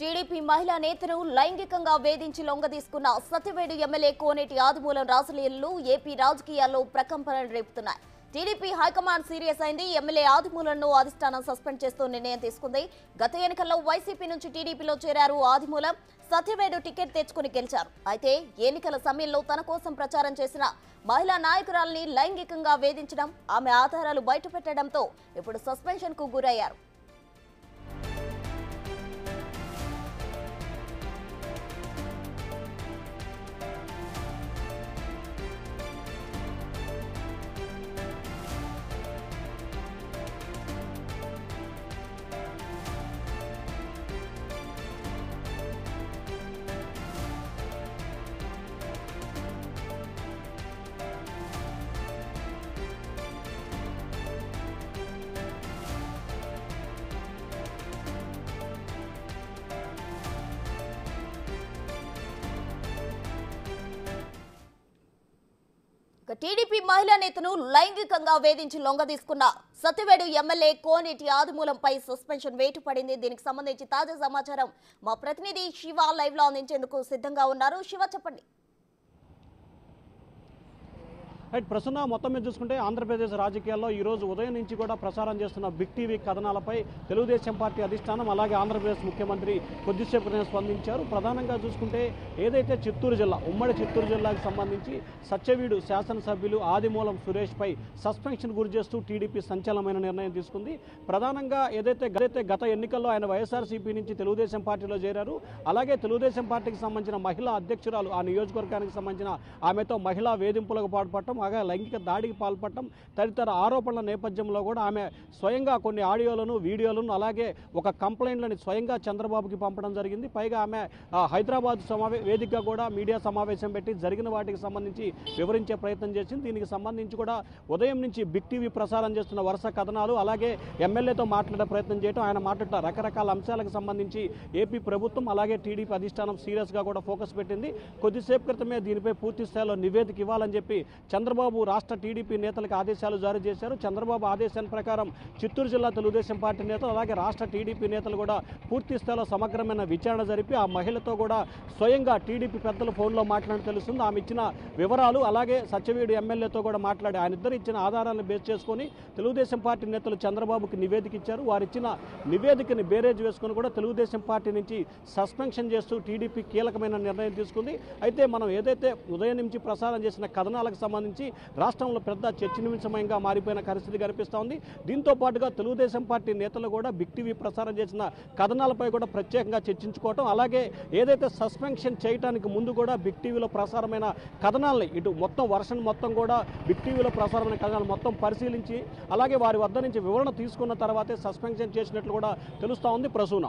TDP మహిళా నేతను లైంగికంగా వేధించి లొంగదీసుకున్న సత్యవేడు ఎమ్మెల్యే కోనేటి ఆదిమూలం రాజలీలలు ఏపీ రాజకీయాల్లో ప్రకంపనలు రేపుతున్నాయి. టీడీపీ హైకమాండ్ సీరియస్ అయింది. ఎమ్మెల్యే ఆదిమూలంను అధిష్టానం సస్పెండ్ చేస్తూ నిర్ణయం తీసుకుంది. గత ఎన్నికల్లో వైసీపీ నుంచి టీడీపీలో చేరారు ఆదిమూలం. సత్యవేడు టికెట్ తెచ్చుకుని గెలిచారు. అయితే ఎన్నికల సమయంలో తన కోసం ప్రచారం చేసిన మహిళా నాయకురాల్ని లైంగికంగా వేధించడం, ఆమె ఆధారాలు బయటపెట్టడంతో ఇప్పుడు సస్పెన్షన్ కు గురయ్యారు. టీడీపీ మహిళా నేతను లైంగికంగా వేధించి లొంగదీసుకున్న సత్యవేడు ఎమ్మెల్యే కోనేటి ఆదిమూలంపై సస్పెన్షన్ వేటు పడింది. దీనికి సంబంధించి తాజా సమాచారం మా ప్రతినిధి శివ లైవ్ లో అందించేందుకు సిద్ధంగా ఉన్నారు. శివ, చెప్పండి. రైట్, ప్రస్తుతం మొత్తం మీద చూసుకుంటే ఆంధ్రప్రదేశ్ రాజకీయాల్లో ఈ రోజు ఉదయం నుంచి కూడా ప్రసారం చేస్తున్న బిగ్ టీవీ కథనాలపై తెలుగుదేశం పార్టీ అధిష్టానం అలాగే ఆంధ్రప్రదేశ్ ముఖ్యమంత్రి కొద్దిసేపు స్పందించారు. ప్రధానంగా చూసుకుంటే ఏదైతే చిత్తూరు జిల్లా ఉమ్మడి చిత్తూరు జిల్లాకు సంబంధించి సత్యవేడు శాసనసభ్యులు ఆదిమూలం సురేష్ పై సస్పెన్షన్ గురి చేస్తూ టీడీపీ సంచలనమైన నిర్ణయం తీసుకుంది. ప్రధానంగా ఏదైతే గత ఎన్నికల్లో ఆయన వైఎస్ఆర్సీపీ నుంచి తెలుగుదేశం పార్టీలో చేరారు. అలాగే తెలుగుదేశం పార్టీకి సంబంధించిన మహిళా అధ్యక్షురాలు ఆ నియోజకవర్గానికి సంబంధించిన ఆమెతో మహిళా వేధింపులకు పాల్పడటం, లైంగిక దాడికి పాల్పడటం తదితర ఆరోపణల నేపథ్యంలో కూడా ఆమె స్వయంగా కొన్ని ఆడియోలను, వీడియోలను అలాగే ఒక కంప్లైంట్లని స్వయంగా చంద్రబాబుకి పంపడం జరిగింది. పైగా ఆమె హైదరాబాద్ వేదికగా కూడా మీడియా సమావేశం పెట్టి జరిగిన వాటికి సంబంధించి వివరించే ప్రయత్నం చేసింది. దీనికి సంబంధించి కూడా ఉదయం నుంచి బిగ్ టీవీ ప్రసారం చేస్తున్న వరుస కథనాలు, అలాగే ఎమ్మెల్యేతో మాట్లాడే ప్రయత్నం చేయడం, ఆయన మాట్లాడిన రకరకాల అంశాలకు సంబంధించి ఏపీ ప్రభుత్వం అలాగే టీడీపీ అధిష్టానం సీరియస్గా కూడా ఫోకస్ పెట్టింది. కొద్దిసేపు క్రితమే దీనిపై పూర్తి స్థాయిలో నివేదిక ఇవ్వాలని చెప్పి చంద్రబాబు రాష్ట్ర టీడీపీ నేతలకు ఆదేశాలు జారీ చేశారు. చంద్రబాబు ఆదేశాల ప్రకారం చిత్తూరు జిల్లా తెలుగుదేశం పార్టీ నేతలు అలాగే రాష్ట్ర టీడీపీ నేతలు కూడా పూర్తి స్థాయిలో సమగ్రమైన విచారణ జరిపి ఆ మహిళతో కూడా స్వయంగా టీడీపీ పెద్దలు ఫోన్లో మాట్లాడి తెలుస్తుంది. ఆమె ఇచ్చిన వివరాలు అలాగే సత్యవేడు ఎమ్మెల్యేతో కూడా మాట్లాడి ఆయన ఇద్దరు ఇచ్చిన ఆధారాలను బేస్ చేసుకొని తెలుగుదేశం పార్టీ నేతలు చంద్రబాబుకి నివేదిక ఇచ్చారు. వారు ఇచ్చిన నివేదికని బేరేజ్ వేసుకొని కూడా తెలుగుదేశం పార్టీ నుంచి సస్పెన్షన్ చేస్తూ టీడీపీ కీలకమైన నిర్ణయం తీసుకుంది. అయితే మనం ఏదైతే ఉదయం నుంచి ప్రసారం చేసిన కథనాలకు సంబంధించి రాష్ట్రంలో పెద్ద చర్చనీయాంశంగా మారిపోయిన పరిస్థితి కనిపిస్తూ ఉంది. దీంతో పాటుగా తెలుగుదేశం పార్టీ నేతలు కూడా బిగ్ టీవీ ప్రసారం చేసిన కథనాలపై కూడా ప్రత్యేకంగా చర్చించుకోవటం, అలాగే ఏదైతే సస్పెన్షన్ చేయడానికి ముందు కూడా బిగ్ టీవీలో ప్రసారమైన కథనాలని ఇటు మొత్తం వర్షన్ మొత్తం కూడా బిగ్ టీవీలో ప్రసారమైన కథనాలు మొత్తం పరిశీలించి అలాగే వారి వద్ద నుంచి వివరణ తీసుకున్న తర్వాతే సస్పెన్షన్ చేసినట్లు కూడా తెలుస్తూ ఉంది. ప్రసూన,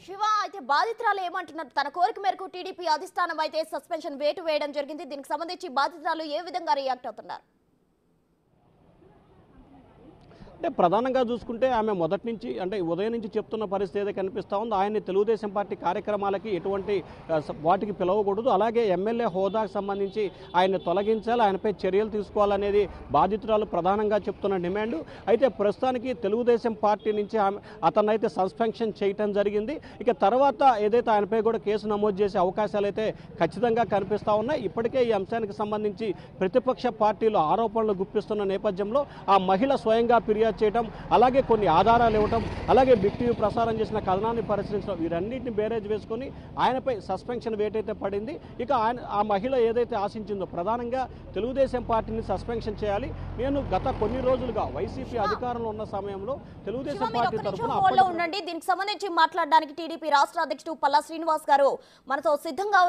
శివ, అయితే బాధితురాలు ఏమంటున్నారు? తన కోరిక మేరకు టీడీపీ అధిష్టానం అయితే సస్పెన్షన్ వేటు వేయడం జరిగింది. దీనికి సంబంధించి బాధితురాలు ఏ విధంగా రియాక్ట్ అవుతున్నారు? అంటే ప్రధానంగా చూసుకుంటే ఆమె మొదటి నుంచి అంటే ఉదయం నుంచి చెప్తున్న పరిస్థితి ఏదో కనిపిస్తూ ఉంది. ఆయన్ని తెలుగుదేశం పార్టీ కార్యక్రమాలకి ఎటువంటి వాటికి పిలవకూడదు, అలాగే ఎమ్మెల్యే హోదాకు సంబంధించి ఆయన్ని తొలగించాలి, ఆయనపై చర్యలు తీసుకోవాలనేది బాధితురాలు ప్రధానంగా చెప్తున్న డిమాండ్. అయితే ప్రస్తుతానికి తెలుగుదేశం పార్టీ నుంచి అతన్నైతే సస్పెన్షన్ చేయటం జరిగింది. ఇక తర్వాత ఏదైతే ఆయనపై కూడా కేసు నమోదు చేసే అవకాశాలు అయితే ఖచ్చితంగా కనిపిస్తూ ఉన్నాయి. ఇప్పటికే ఈ అంశానికి సంబంధించి ప్రతిపక్ష పార్టీలు ఆరోపణలు గుప్పిస్తున్న నేపథ్యంలో ఆ మహిళ స్వయంగా ఫిర్యాదు చేయడం, అలాగే కొన్ని ఆధారాలు ఇవ్వటం, అలాగే బిగ్ టీవీ ప్రసారం చేసిన కథనాన్ని పరిశీలించడం, వీరన్నింటిని బేరేజ్ వేసుకొని ఆయనపై సస్పెన్షన్ వేటైతే పడింది. ఇక ఆ మహిళ ఏదైతే ఆశించిందో ప్రధానంగా తెలుగుదేశం పార్టీని సస్పెన్షన్ చేయాలి, నేను గత కొన్ని రోజులుగా వైసీపీ అధికారంలో ఉన్న సమయంలో తెలుగుదేశం పార్టీ తరఫున ఉండండి. దీనికి సంబంధించి మాట్లాడడానికి టీడీపీ రాష్ట్ర అధ్యక్షుడు పల్లా శ్రీనివాస్ గారు మనతో సిద్ధంగా